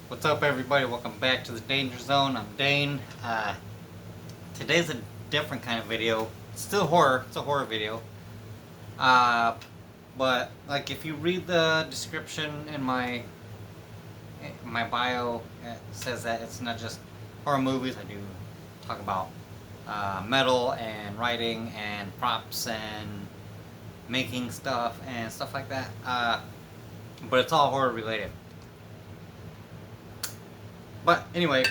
What's up, everybody? Welcome back to the Danger Zone. I'm Dane. Today's a different kind of video. It's still horror. It's a horror video. Uh, but like, if you read the description in my bio, it says that it's not just horror movies. I do talk about metal and writing and props and making stuff and stuff like that. But it's all horror related. But anyway,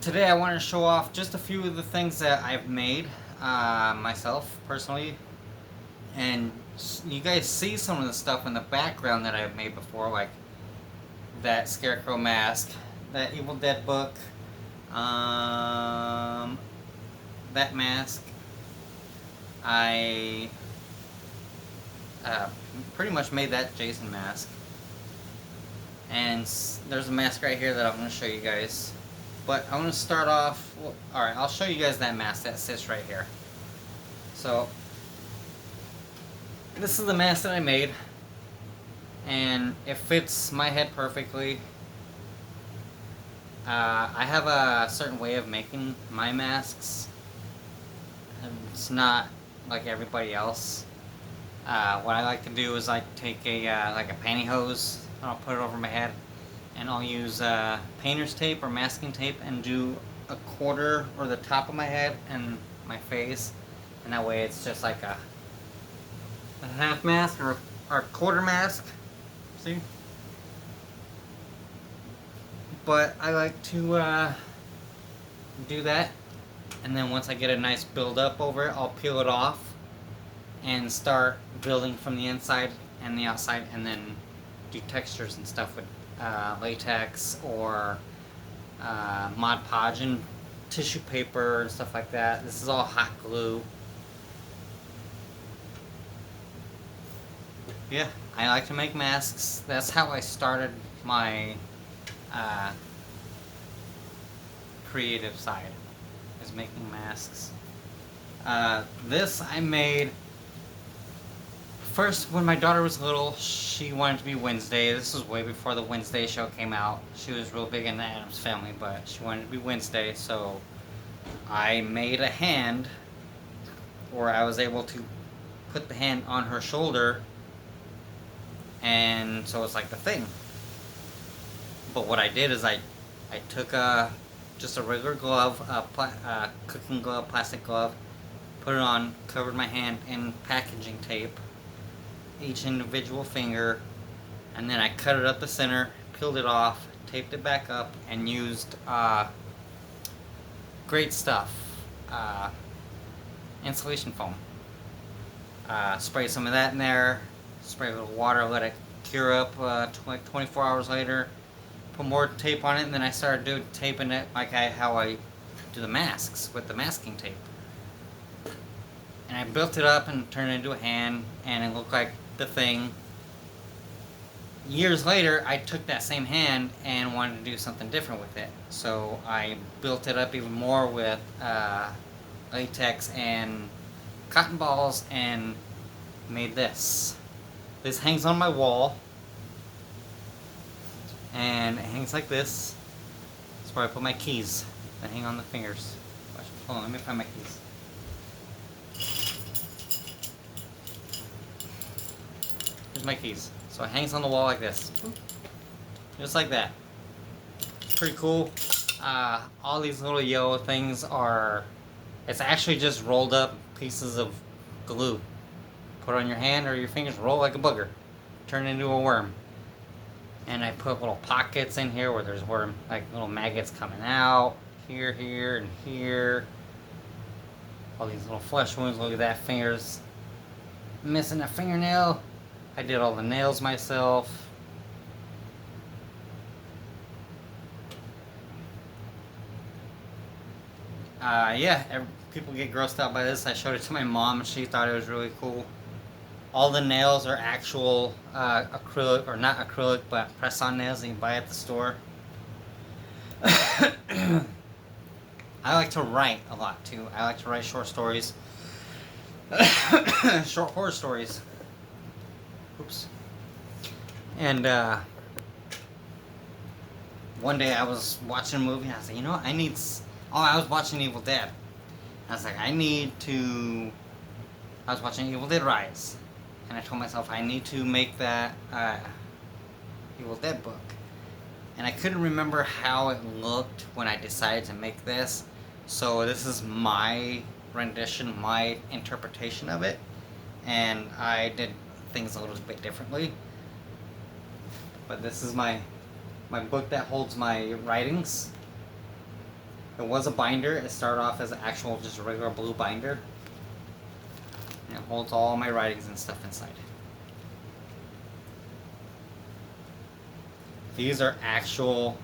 today I want to show off just a few of the things that I've made myself personally, and you guys see some of the stuff in the background that I've made before, like that Scarecrow mask, that Evil Dead book, that mask. I pretty much made that Jason mask. And there's a mask right here that I'm going to show you guys. But I want to start off... Well, alright, I'll show you guys that mask that sits right here. So, this is the mask that I made. And it fits my head perfectly. I have a certain way of making my masks. And it's not like everybody else. What I like to do is I take like a pantyhose, and I'll put it over my head, and I'll use painter's tape or masking tape and do a quarter or the top of my head and my face, and that way it's just like a half mask or a quarter mask. See? But I like to do that, and then once I get a nice build up over it, I'll peel it off and start building from the inside and the outside, and then do textures and stuff with latex or Mod Podge and tissue paper and stuff like that. This is all hot glue. Yeah, I like to make masks. That's how I started my creative side, is making masks. This I made first when my daughter was little. She wanted to be Wednesday. This was way before the Wednesday show came out. She was real big in the Addams Family, but she wanted to be Wednesday, so I made a hand where I was able to put the hand on her shoulder, and so it's like the thing. But what I did is I took just a regular glove, cooking glove, plastic glove, put it on, covered my hand in packaging tape, each individual finger, and then I cut it up the center, peeled it off, taped it back up, and used great stuff, insulation foam. Spray some of that in there, spray a little water, let it cure up like 24 hours later, put more tape on it, and then I started taping it like how I do the masks with the masking tape. And I built it up and turned it into a hand, and it looked like the thing. Years later, I took that same hand and wanted to do something different with it. So I built it up even more with latex and cotton balls and made this. This hangs on my wall, and it hangs like this. That's where I put my keys that hang on the fingers. Hold on, let me find my keys. Here's my keys. So it hangs on the wall like this. Just like that. Pretty cool. All these little yellow things are... It's actually just rolled up pieces of glue. Put it on your hand or your fingers, roll like a booger. Turn into a worm. And I put little pockets in here where there's worm, like little maggots coming out. Here, here, and here. All these little flesh wounds. Look at that, fingers. Missing a fingernail. I did all the nails myself. People get grossed out by this. I showed it to my mom and she thought it was really cool. All the nails are actual acrylic, or not acrylic, but press-on nails that you can buy at the store. I like to write a lot too. I like to write short stories. Short horror stories. Oops. And one day I was watching a movie and I was like, you know what, I was watching Evil Dead. I was like, I was watching Evil Dead Rise. And I told myself I need to make that Evil Dead book. And I couldn't remember how it looked when I decided to make this. So this is my rendition, my interpretation of it. And I did things a little bit differently. But this is my book that holds my writings. It was a binder. It started off as an actual, just a regular blue binder. And it holds all my writings and stuff inside. These are actual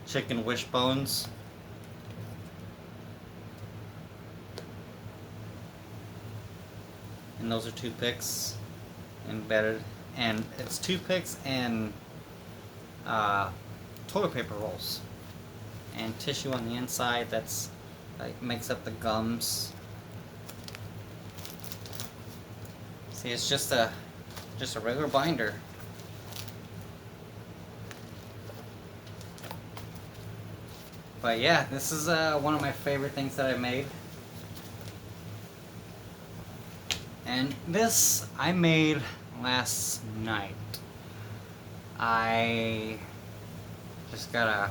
chicken wishbones. And those are toothpicks embedded. And it's toothpicks and toilet paper rolls. And tissue on the inside that's like makes up the gums. See, it's just a regular binder. But yeah, this is one of my favorite things that I made. And this I made last night. I just got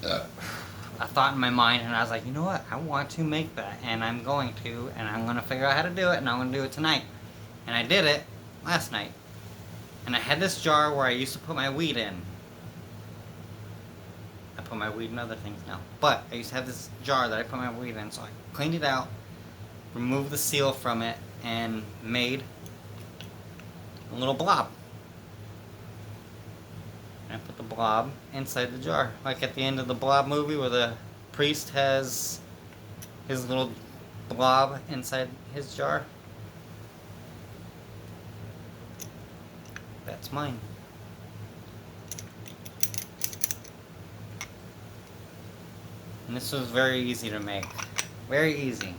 a thought in my mind, and I was like, you know what? I want to make that, and I'm going to, and I'm going to figure out how to do it, and I'm going to do it tonight. And I did it last night. And I had this jar where I used to put my weed in. I put my weed in other things now. But I used to have this jar that I put my weed in, so I cleaned it out, removed the seal from it, and made a little blob. And I put the blob inside the jar. Like at the end of the Blob movie where the priest has his little blob inside his jar. That's mine. And this was very easy to make. Very easy.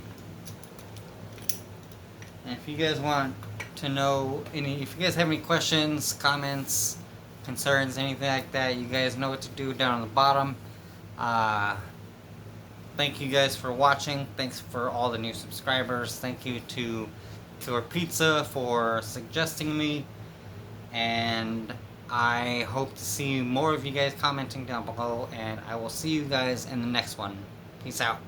And if you guys want to know if you guys have any questions, comments, concerns, anything like that, you guys know what to do down on the bottom. Thank you guys for watching. Thanks for all the new subscribers. Thank you to Killer Pizza for suggesting me. And I hope to see more of you guys commenting down below. And I will see you guys in the next one. Peace out.